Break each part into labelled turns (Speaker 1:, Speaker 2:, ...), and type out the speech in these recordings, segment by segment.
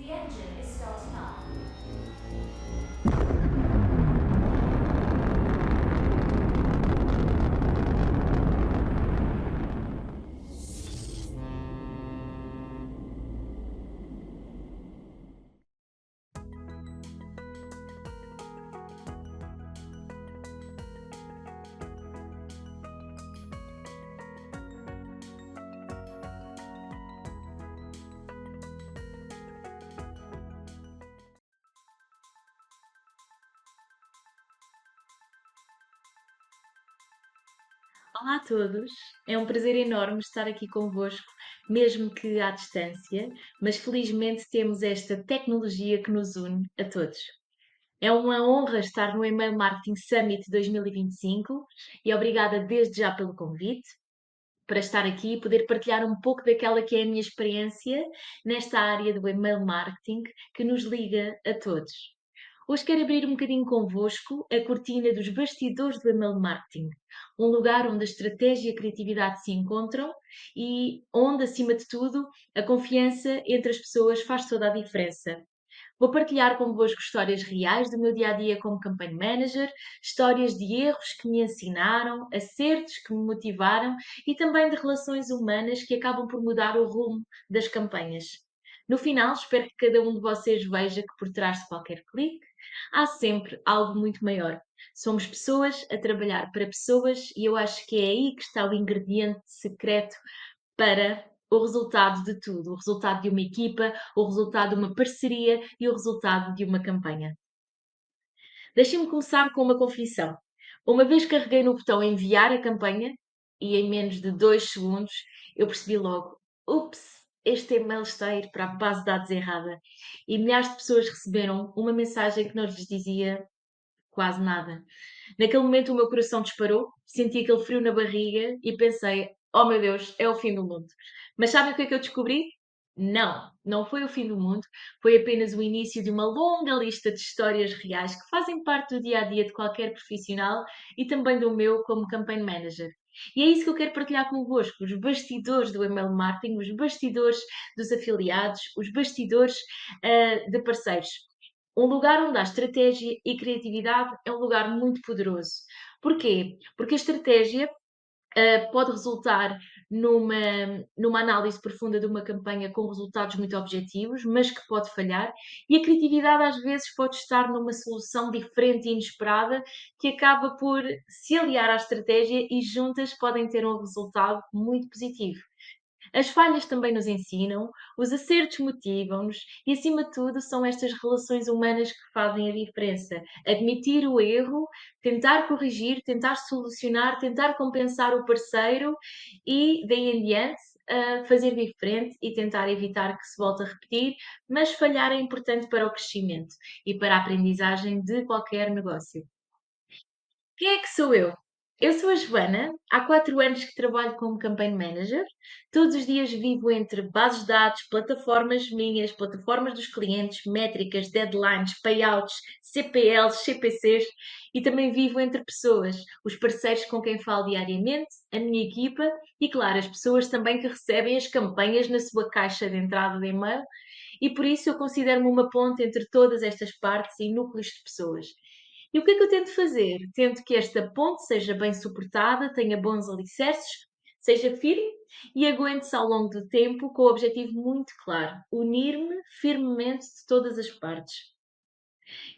Speaker 1: The engine is starting up.
Speaker 2: Olá a todos, é um prazer enorme estar aqui convosco, mesmo que à distância, mas felizmente temos esta tecnologia que nos une a todos. É uma honra estar no Email Marketing Summit 2025 e obrigada desde já pelo convite para estar aqui e poder partilhar um pouco daquela que é a minha experiência nesta área do email marketing que nos liga a todos. Hoje quero abrir um bocadinho convosco a cortina dos bastidores do email marketing, um lugar onde a estratégia e a criatividade se encontram e onde, acima de tudo, a confiança entre as pessoas faz toda a diferença. Vou partilhar convosco histórias reais do meu dia a dia como Campaign Manager, histórias de erros que me ensinaram, acertos que me motivaram e também de relações humanas que acabam por mudar o rumo das campanhas. No final, espero que cada um de vocês veja que por trás de qualquer clique há sempre algo muito maior. Somos pessoas a trabalhar para pessoas e eu acho que é aí que está o ingrediente secreto para o resultado de tudo, o resultado de uma equipa, o resultado de uma parceria e o resultado de uma campanha. Deixem-me começar com uma confissão. Uma vez carreguei no botão enviar a campanha e em menos de 2 segundos eu percebi logo, ups, este e-mail está a ir para a base de dados errada e milhares de pessoas receberam uma mensagem que não lhes dizia quase nada. Naquele momento o meu coração disparou, senti aquele frio na barriga e pensei: "Oh meu Deus, é o fim do mundo". Mas sabem o que é que eu descobri? Não, não foi o fim do mundo, foi apenas o início de uma longa lista de histórias reais que fazem parte do dia a dia de qualquer profissional e também do meu como campaign manager. E é isso que eu quero partilhar convosco, os bastidores do email marketing, os bastidores dos afiliados, os bastidores de parceiros. Um lugar onde há estratégia e criatividade é um lugar muito poderoso. Porquê? Porque a estratégia pode resultar numa análise profunda de uma campanha com resultados muito objetivos, mas que pode falhar, e a criatividade às vezes pode estar numa solução diferente e inesperada que acaba por se aliar à estratégia e juntas podem ter um resultado muito positivo. As falhas também nos ensinam, os acertos motivam-nos e, acima de tudo, são estas relações humanas que fazem a diferença. Admitir o erro, tentar corrigir, tentar solucionar, tentar compensar o parceiro e, daí em diante, fazer diferente e tentar evitar que se volte a repetir, mas falhar é importante para o crescimento e para a aprendizagem de qualquer negócio. Quem é que sou eu? Eu sou a Joana, há 4 anos que trabalho como Campaign Manager. Todos os dias vivo entre bases de dados, plataformas minhas, plataformas dos clientes, métricas, deadlines, payouts, CPLs, CPCs e também vivo entre pessoas, os parceiros com quem falo diariamente, a minha equipa e, claro, as pessoas também que recebem as campanhas na sua caixa de entrada de e-mail e por isso eu considero-me uma ponte entre todas estas partes e núcleos de pessoas. E o que é que eu tento fazer? Tento que esta ponte seja bem suportada, tenha bons alicerces, seja firme e aguente-se ao longo do tempo com o objetivo muito claro: unir-me firmemente de todas as partes.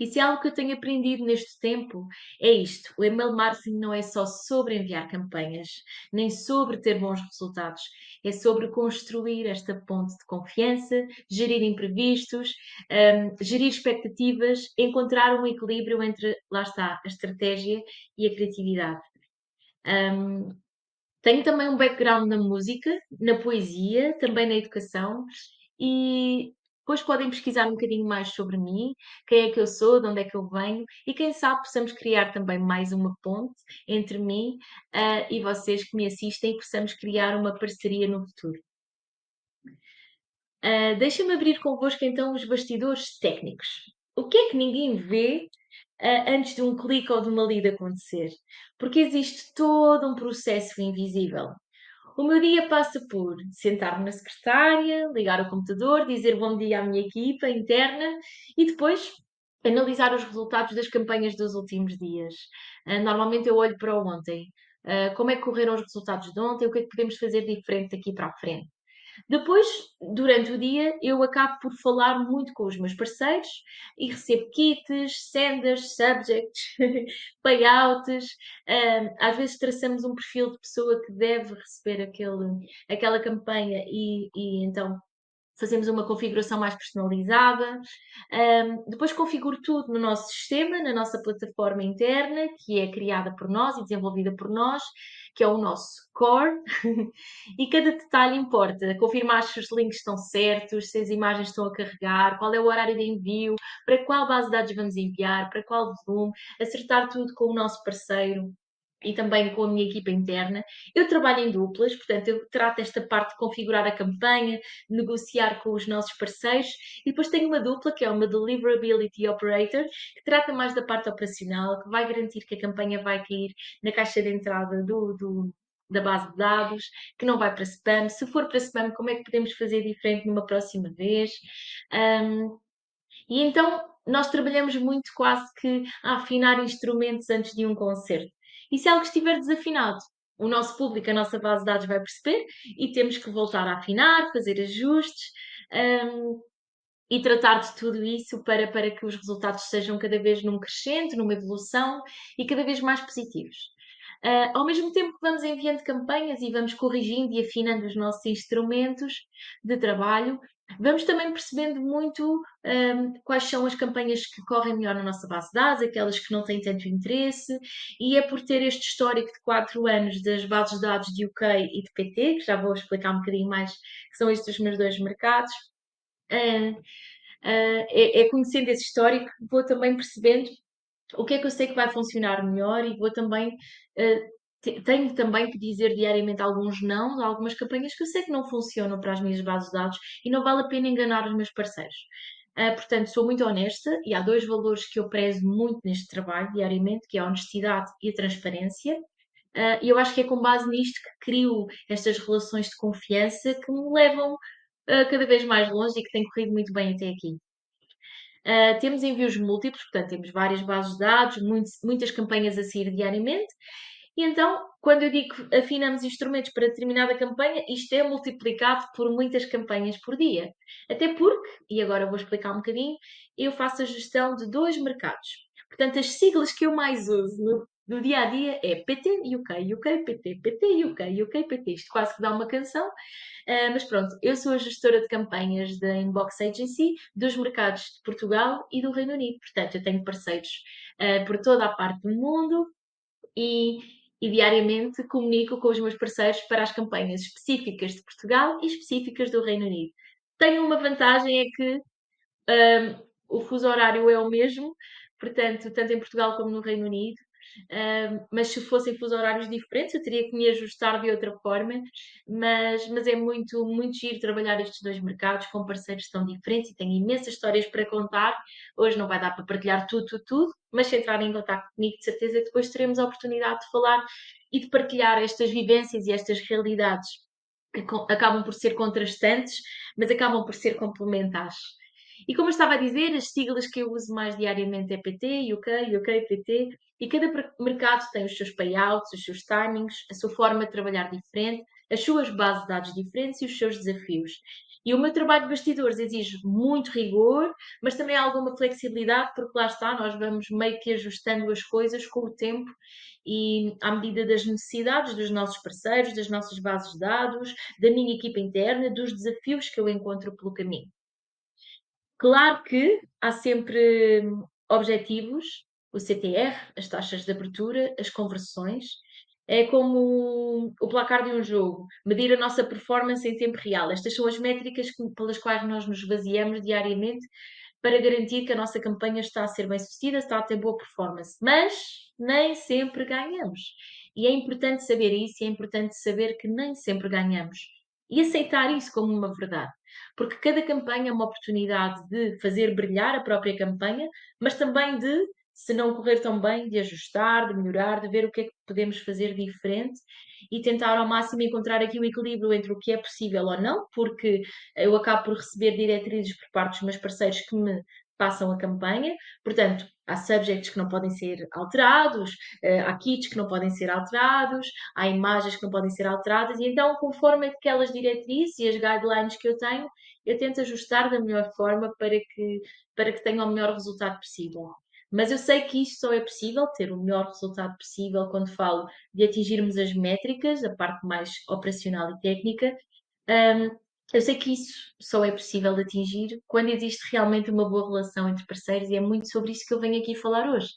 Speaker 2: E se há algo que eu tenho aprendido neste tempo, é isto: o email marketing não é só sobre enviar campanhas, nem sobre ter bons resultados, é sobre construir esta ponte de confiança, gerir imprevistos, gerir expectativas, encontrar um equilíbrio entre, lá está, a estratégia e a criatividade. Hum, Tenho também um background na música, na poesia, também na educação e depois podem pesquisar um bocadinho mais sobre mim, quem é que eu sou, de onde é que eu venho e quem sabe possamos criar também mais uma ponte entre mim, e vocês que me assistem e possamos criar uma parceria no futuro. Deixa-me abrir convosco então os bastidores técnicos. O que é que ninguém vê antes de um clique ou de uma lead acontecer? Porque existe todo um processo invisível. O meu dia passa por sentar-me na secretária, ligar o computador, dizer bom dia à minha equipa interna e depois analisar os resultados das campanhas dos últimos dias. Normalmente eu olho para o ontem. Como é que correram os resultados de ontem? O que é que podemos fazer diferente daqui para a frente? Depois, durante o dia, eu acabo por falar muito com os meus parceiros e recebo kits, senders, subjects, payouts. Às vezes traçamos um perfil de pessoa que deve receber aquela campanha e então fazemos uma configuração mais personalizada. Depois configuro tudo no nosso sistema, na nossa plataforma interna, que é criada por nós e desenvolvida por nós, que é o nosso core. E cada detalhe importa. Confirmar se os links estão certos, se as imagens estão a carregar, qual é o horário de envio, para qual base de dados vamos enviar, para qual volume, acertar tudo com o nosso parceiro e também com a minha equipa interna. Eu trabalho em duplas, portanto, eu trato esta parte de configurar a campanha, negociar com os nossos parceiros, e depois tenho uma dupla, que é uma Deliverability Operator, que trata mais da parte operacional, que vai garantir que a campanha vai cair na caixa de entrada da base de dados, que não vai para spam. Se for para spam, como é que podemos fazer diferente numa próxima vez? Um, e então nós trabalhamos muito quase que a afinar instrumentos antes de um concerto. E se algo estiver desafinado, o nosso público, a nossa base de dados vai perceber e temos que voltar a afinar, fazer ajustes, hum, e tratar de tudo isso para que os resultados sejam cada vez num crescente, numa evolução e cada vez mais positivos. Ao mesmo tempo que vamos enviando campanhas e vamos corrigindo e afinando os nossos instrumentos de trabalho, vamos também percebendo muito quais são as campanhas que correm melhor na nossa base de dados, aquelas que não têm tanto interesse, e é por ter este histórico de 4 anos das bases de dados de UK e de PT, que já vou explicar um bocadinho mais, que são estes os meus dois mercados. Uh, é conhecendo esse histórico que vou também percebendo o que é que eu sei que vai funcionar melhor e vou também. Tenho também que dizer diariamente alguns não, de algumas campanhas que eu sei que não funcionam para as minhas bases de dados e não vale a pena enganar os meus parceiros. Portanto, sou muito honesta e há dois valores que eu prezo muito neste trabalho diariamente, que é a honestidade e a transparência. E eu acho que é com base nisto que crio estas relações de confiança que me levam cada vez mais longe e que têm corrido muito bem até aqui. Temos envios múltiplos, portanto, temos várias bases de dados, muitas campanhas a sair diariamente. E então, quando eu digo que afinamos instrumentos para determinada campanha, isto é multiplicado por muitas campanhas por dia. Até porque, e agora vou explicar um bocadinho, eu faço a gestão de dois mercados. Portanto, as siglas que eu mais uso no dia a dia é PT UK, UK PT, PT UK, UK PT. Isto quase que dá uma canção. Mas pronto, eu sou a gestora de campanhas da Inbox Agency dos mercados de Portugal e do Reino Unido. Portanto, eu tenho parceiros por toda a parte do mundo e, e diariamente comunico com os meus parceiros para as campanhas específicas de Portugal e específicas do Reino Unido. Tenho uma vantagem, é que o fuso horário é o mesmo, portanto, tanto em Portugal como no Reino Unido. Mas se fossem fuso horários diferentes, eu teria que me ajustar de outra forma. Mas é muito, muito giro trabalhar estes dois mercados com parceiros tão diferentes e tenho imensas histórias para contar. Hoje não vai dar para partilhar tudo, mas se entrarem em contato comigo, de certeza que depois teremos a oportunidade de falar e de partilhar estas vivências e estas realidades que acabam por ser contrastantes, mas acabam por ser complementares. E como eu estava a dizer, as siglas que eu uso mais diariamente é PT, UK, PT, e cada mercado tem os seus payouts, os seus timings, a sua forma de trabalhar diferente, as suas bases de dados diferentes e os seus desafios. E o meu trabalho de bastidores exige muito rigor, mas também alguma flexibilidade, porque lá está, nós vamos meio que ajustando as coisas com o tempo e à medida das necessidades dos nossos parceiros, das nossas bases de dados, da minha equipa interna, dos desafios que eu encontro pelo caminho. Claro que há sempre objetivos, o CTR, as taxas de abertura, as conversões. É como o placar de um jogo, medir a nossa performance em tempo real. Estas são as métricas pelas quais nós nos baseamos diariamente para garantir que a nossa campanha está a ser bem sucedida, está a ter boa performance. Mas nem sempre ganhamos. E é importante saber isso, e é importante saber que nem sempre ganhamos. E aceitar isso como uma verdade. Porque cada campanha é uma oportunidade de fazer brilhar a própria campanha, mas também de se não correr tão bem, de ajustar, de melhorar, de ver o que é que podemos fazer diferente e tentar ao máximo encontrar aqui o equilíbrio entre o que é possível ou não, porque eu acabo por receber diretrizes por parte dos meus parceiros que me passam a campanha, portanto, há subjects que não podem ser alterados, há kits que não podem ser alterados, há imagens que não podem ser alteradas, e então, conforme aquelas diretrizes e as guidelines que eu tenho, eu tento ajustar da melhor forma para que tenha o melhor resultado possível. Mas eu sei que isto só é possível, ter o melhor resultado possível, quando falo de atingirmos as métricas, a parte mais operacional e técnica. Hum, eu sei que isso só é possível de atingir quando existe realmente uma boa relação entre parceiros, e é muito sobre isso que eu venho aqui falar hoje.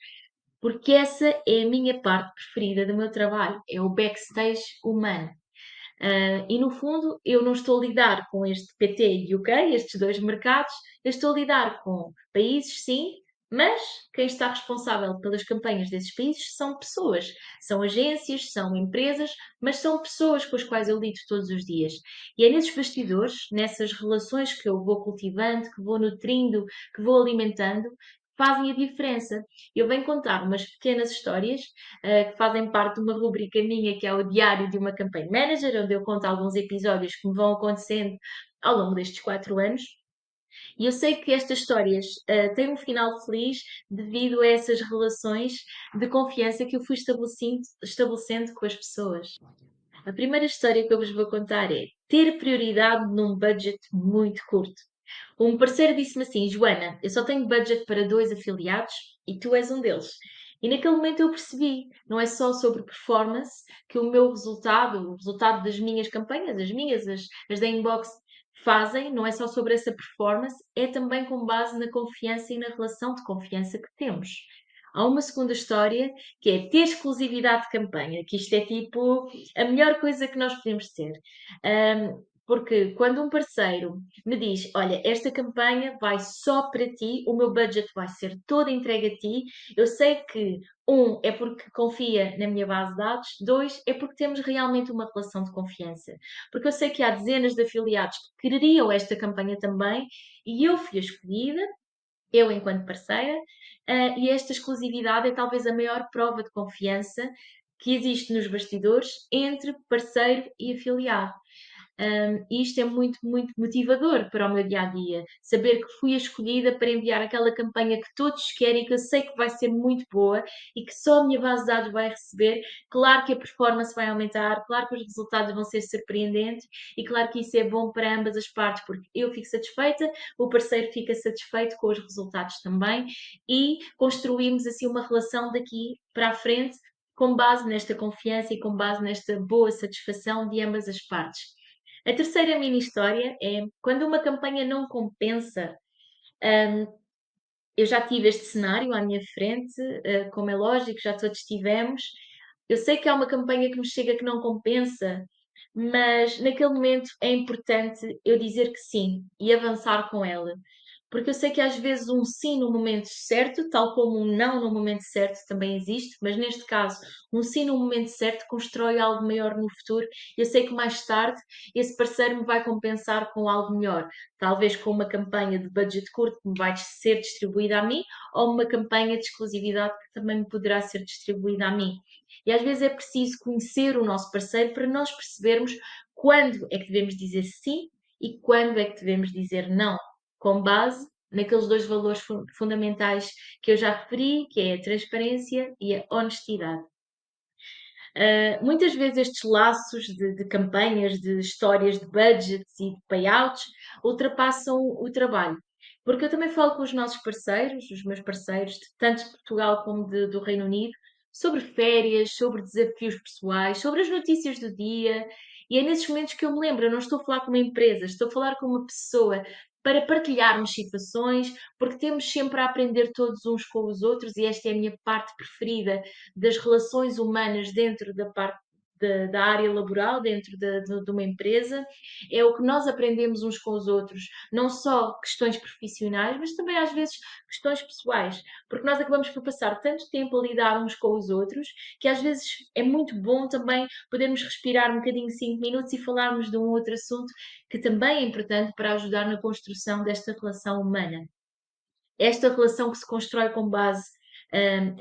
Speaker 2: Porque essa é a minha parte preferida do meu trabalho, é o backstage humano. E no fundo, eu não estou a lidar com este PT e UK, estes dois mercados, eu estou a lidar com países, sim, mas quem está responsável pelas campanhas desses países são pessoas, são agências, são empresas, mas são pessoas com as quais eu lido todos os dias. E é nesses bastidores, nessas relações que eu vou cultivando, que vou nutrindo, que vou alimentando, que fazem a diferença. Eu venho contar umas pequenas histórias que fazem parte de uma rubrica minha que é o Diário de uma Campaign Manager, onde eu conto alguns episódios que me vão acontecendo ao longo destes 4 anos. E eu sei que estas histórias têm um final feliz devido a essas relações de confiança que eu fui estabelecendo com as pessoas. A primeira história que eu vos vou contar é ter prioridade num budget muito curto. Um parceiro disse-me assim: Joana, eu só tenho budget para 2 afiliados e tu és um deles. E naquele momento eu percebi, não é só sobre performance, que o meu resultado, o resultado das minhas campanhas, as minhas, as da Inbox, fazem, não é só sobre essa performance, é também com base na confiança e na relação de confiança que temos. Há uma segunda história que é ter exclusividade de campanha, que isto é tipo a melhor coisa que nós podemos ter. Porque quando um parceiro me diz: Olha, esta campanha vai só para ti, o meu budget vai ser todo entregue a ti, eu sei que, um, é porque confia na minha base de dados, dois, é porque temos realmente uma relação de confiança. Porque eu sei que há dezenas de afiliados que quereriam esta campanha também e eu fui a escolhida, eu enquanto parceira, e esta exclusividade é talvez a maior prova de confiança que existe nos bastidores entre parceiro e afiliado. E isto é muito, muito motivador para o meu dia a dia. Saber que fui a escolhida para enviar aquela campanha que todos querem, que eu sei que vai ser muito boa e que só a minha base de dados vai receber. Claro que a performance vai aumentar, claro que os resultados vão ser surpreendentes e claro que isso é bom para ambas as partes, porque eu fico satisfeita, o parceiro fica satisfeito com os resultados também e construímos assim uma relação daqui para a frente com base nesta confiança e com base nesta boa satisfação de ambas as partes. A terceira mini história é quando uma campanha não compensa. hum, eu já tive este cenário à minha frente, como é lógico, já todos tivemos. Eu sei que há uma campanha que me chega que não compensa, mas naquele momento é importante eu dizer que sim e avançar com ela. Porque eu sei que às vezes um sim no momento certo, tal como um não no momento certo também existe, mas neste caso, um sim no momento certo constrói algo maior no futuro. Eu sei que mais tarde esse parceiro me vai compensar com algo melhor, talvez com uma campanha de budget curto que me vai ser distribuída a mim, ou uma campanha de exclusividade que também me poderá ser distribuída a mim. E às vezes é preciso conhecer o nosso parceiro para nós percebermos quando é que devemos dizer sim e quando é que devemos dizer não, com base naqueles dois valores fundamentais que eu já referi, que é a transparência e a honestidade. Muitas vezes estes laços de campanhas, de histórias de budgets e de payouts ultrapassam o trabalho. Porque eu também falo com os nossos parceiros, os meus parceiros, tanto de Portugal como do Reino Unido, sobre férias, sobre desafios pessoais, sobre as notícias do dia. E é nesses momentos que eu me lembro, eu não estou a falar com uma empresa, estou a falar com uma pessoa para partilharmos situações, porque temos sempre a aprender todos uns com os outros, e esta é a minha parte preferida das relações humanas dentro da parte da área laboral, dentro de uma empresa, é o que nós aprendemos uns com os outros, não só questões profissionais, mas também às vezes questões pessoais, porque nós acabamos por passar tanto tempo a lidar uns com os outros, que às vezes é muito bom também podermos respirar um bocadinho 5 minutos e falarmos de um outro assunto que também é importante para ajudar na construção desta relação humana. Esta relação que se constrói com base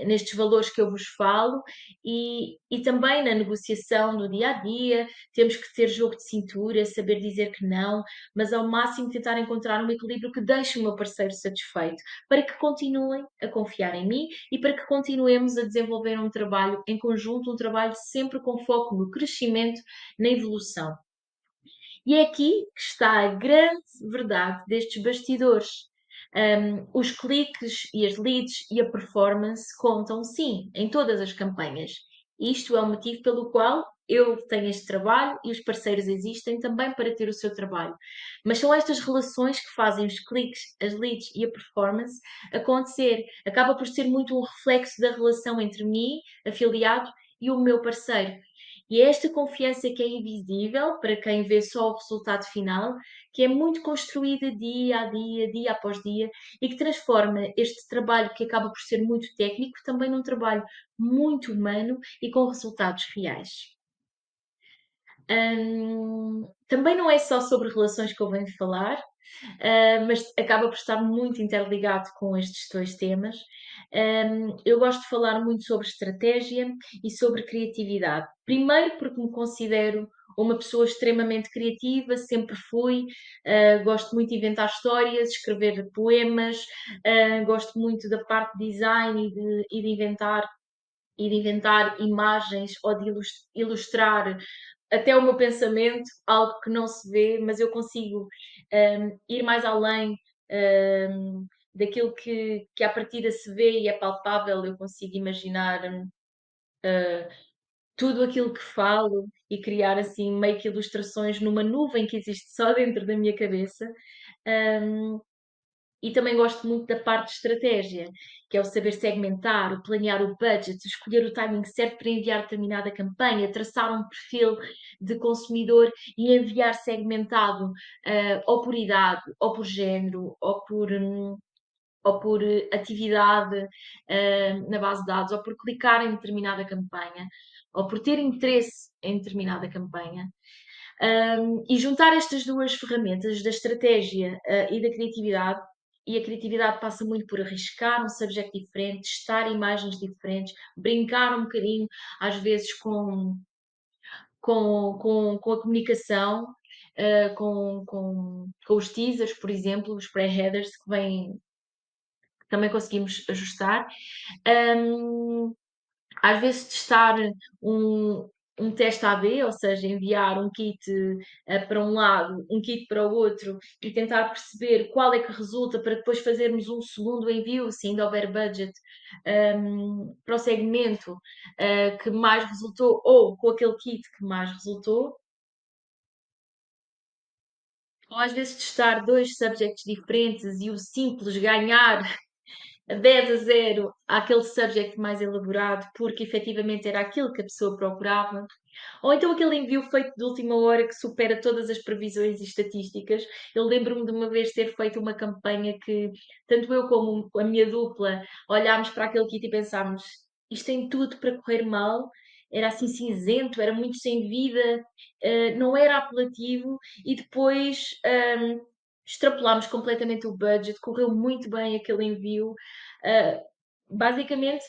Speaker 2: nestes valores que eu vos falo e também na negociação do dia a dia. Temos que ter jogo de cintura, saber dizer que não, mas ao máximo tentar encontrar um equilíbrio que deixe o meu parceiro satisfeito, para que continuem a confiar em mim e para que continuemos a desenvolver um trabalho em conjunto, um trabalho sempre com foco no crescimento, na evolução. E é aqui que está a grande verdade destes bastidores. Os cliques e as leads e a performance contam sim em todas as campanhas. Isto é o motivo pelo qual eu tenho este trabalho e os parceiros existem também para ter o seu trabalho. Mas são estas relações que fazem os cliques, as leads e a performance acontecer. Acaba por ser muito um reflexo da relação entre mim, afiliado, e o meu parceiro. E é esta confiança que é invisível para quem vê só o resultado final, que é muito construída dia a dia, dia após dia, e que transforma este trabalho que acaba por ser muito técnico também num trabalho muito humano e com resultados reais. Também não é só sobre relações que eu venho falar, mas acaba por estar muito interligado com estes dois temas. Eu gosto de falar muito sobre estratégia e sobre criatividade. Primeiro, porque me considero uma pessoa extremamente criativa, sempre fui. Gosto muito de inventar histórias, escrever poemas, gosto muito da parte de design e de inventar imagens ou de ilustrar até o meu pensamento, algo que não se vê, mas eu consigo ir mais além daquilo que à partida se vê e é palpável. Eu consigo imaginar tudo aquilo que falo e criar assim meio que ilustrações numa nuvem que existe só dentro da minha cabeça. Um, e também gosto muito da parte de estratégia, que é o saber segmentar, o planear o budget, escolher o timing certo para enviar determinada campanha, traçar um perfil de consumidor e enviar segmentado, ou por idade, ou por género, ou por atividade, na base de dados, ou por clicar em determinada campanha, ou por ter interesse em determinada campanha. E juntar estas duas ferramentas da estratégia, e da criatividade, e a criatividade passa muito por arriscar um subject diferente, testar imagens diferentes, brincar um bocadinho, às vezes, com a comunicação, com os teasers, por exemplo, os pré-headers que vêm, que também conseguimos ajustar. Um, Às vezes testar um, um teste AB, ou seja, enviar um kit para um lado, um kit para o outro e tentar perceber qual é que resulta para depois fazermos um segundo envio, se ainda houver budget, para o segmento que mais resultou ou com aquele kit que mais resultou. Ou às vezes testar dois subjects diferentes e o simples ganhar 10-0 àquele subject mais elaborado, porque efetivamente era aquilo que a pessoa procurava. Ou então aquele envio feito de última hora que supera todas as previsões e estatísticas. Eu lembro-me de uma vez ter feito uma campanha que tanto eu como a minha dupla olhámos para aquele kit e pensámos: isto tem tudo para correr mal. Era assim cinzento, era muito sem vida, não era apelativo, e depois extrapolámos completamente o budget, correu muito bem aquele envio. Uh, Basicamente,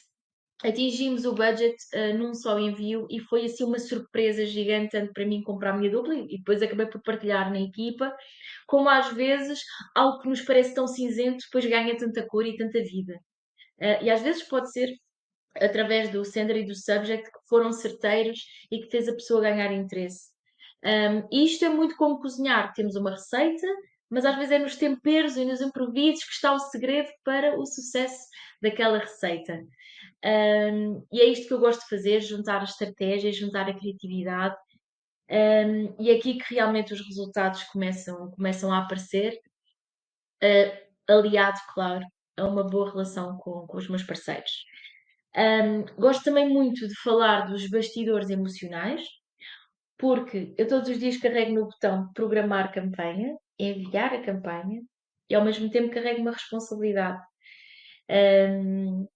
Speaker 2: atingimos o budget num só envio e foi assim uma surpresa gigante, tanto para mim como para a minha dupla, e depois acabei por partilhar na equipa, como às vezes algo que nos parece tão cinzento depois ganha tanta cor e tanta vida. E às vezes pode ser através do sender e do subject que foram certeiros e que fez a pessoa ganhar interesse. E isto é muito como cozinhar. Temos uma receita, mas às vezes é nos temperos e nos improvisos que está o segredo para o sucesso daquela receita. E é isto que eu gosto de fazer: juntar a estratégia, juntar a criatividade, e é aqui que realmente os resultados começam a aparecer, aliado, claro, a uma boa relação com os meus parceiros. Gosto também muito de falar dos bastidores emocionais, porque eu todos os dias carrego no botão programar campanha, enviar a campanha, e ao mesmo tempo carrego uma responsabilidade. Um,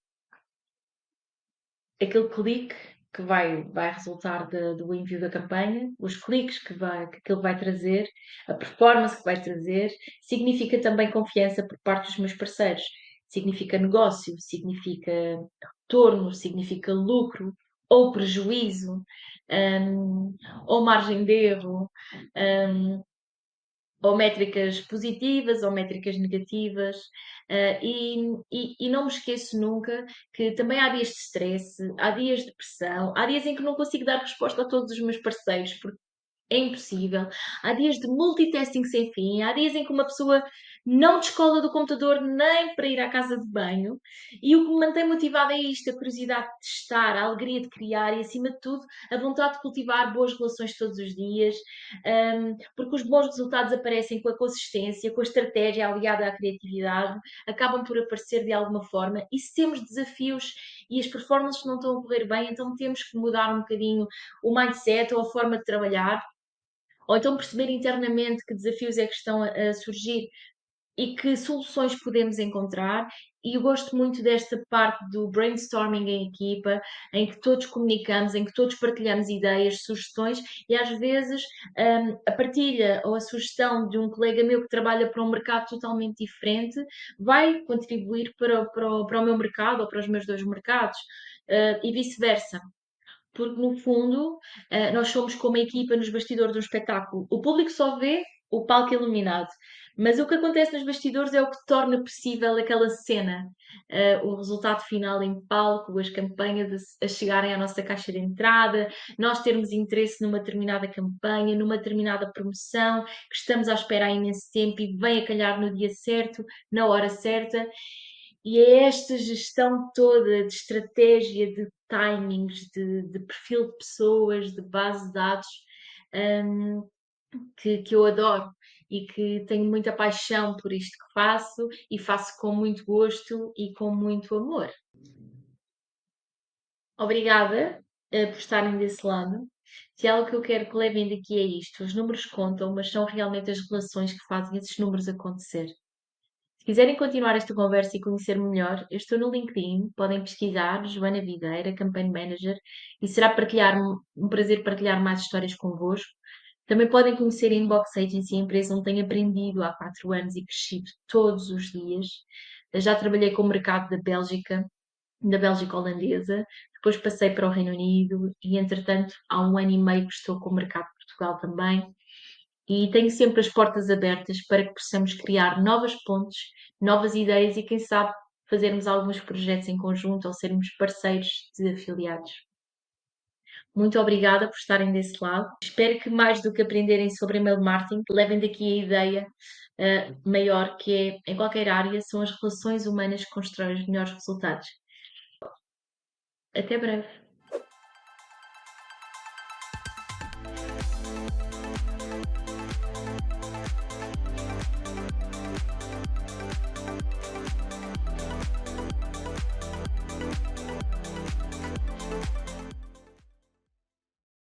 Speaker 2: Aquele clique que vai resultar do envio da campanha, os cliques que aquilo vai trazer, a performance que vai trazer, significa também confiança por parte dos meus parceiros. significa negócio, significa retorno, significa lucro ou prejuízo, hum, ou margem de erro, hum, ou métricas positivas ou métricas negativas. E não me esqueço nunca que também há dias de stress, há dias de pressão, há dias em que não consigo dar resposta a todos os meus parceiros, porque é impossível. Há dias de multitasking sem fim, há dias em que uma pessoa não descola do computador nem para ir à casa de banho. E o que me mantém motivada é isto: a curiosidade de testar, a alegria de criar e, acima de tudo, a vontade de cultivar boas relações todos os dias, porque os bons resultados aparecem com a consistência, com a estratégia aliada à criatividade, acabam por aparecer de alguma forma. E se temos desafios e as performances não estão a correr bem, então temos que mudar um bocadinho o mindset ou a forma de trabalhar, ou então perceber internamente que desafios é que estão a surgir e que soluções podemos encontrar. E eu gosto muito desta parte do brainstorming em equipa, em que todos comunicamos, em que todos partilhamos ideias, sugestões, e às vezes a partilha ou a sugestão de um colega meu que trabalha para um mercado totalmente diferente vai contribuir para o meu mercado ou para os meus dois mercados, e vice-versa. Porque no fundo, nós somos como a equipa nos bastidores de um espetáculo. O público só vê o palco iluminado, mas o que acontece nos bastidores é o que torna possível aquela cena, o resultado final em palco, as campanhas a chegarem à nossa caixa de entrada, nós termos interesse numa determinada campanha, numa determinada promoção, que estamos à espera há imenso tempo e vem a calhar no dia certo, na hora certa. E é esta gestão toda de estratégia, de timings, de perfil de pessoas, de base de dados, hum, que eu adoro e que tenho muita paixão por isto que faço e faço com muito gosto e com muito amor. Obrigada, por estarem desse lado. Se há algo que eu quero que levem daqui é isto: os números contam, mas são realmente as relações que fazem esses números acontecer. Se quiserem continuar esta conversa e conhecer-me melhor, eu estou no LinkedIn, podem pesquisar Joana Videira, Campaign Manager, e será um prazer partilhar mais histórias convosco. Também podem conhecer a Inbox Agency, a empresa onde tenho aprendido há 4 anos e crescido todos os dias. Já trabalhei com o mercado da Bélgica holandesa, depois passei para o Reino Unido e, entretanto, há 1 ano e meio que estou com o mercado de Portugal também. E tenho sempre as portas abertas para que possamos criar novas pontes, novas ideias e, quem sabe, fazermos alguns projetos em conjunto ou sermos parceiros de afiliados. Muito obrigada por estarem desse lado. Espero que mais do que aprenderem sobre email marketing, levem daqui a ideia maior, que é, em qualquer área, são as relações humanas que constroem os melhores resultados. Até breve.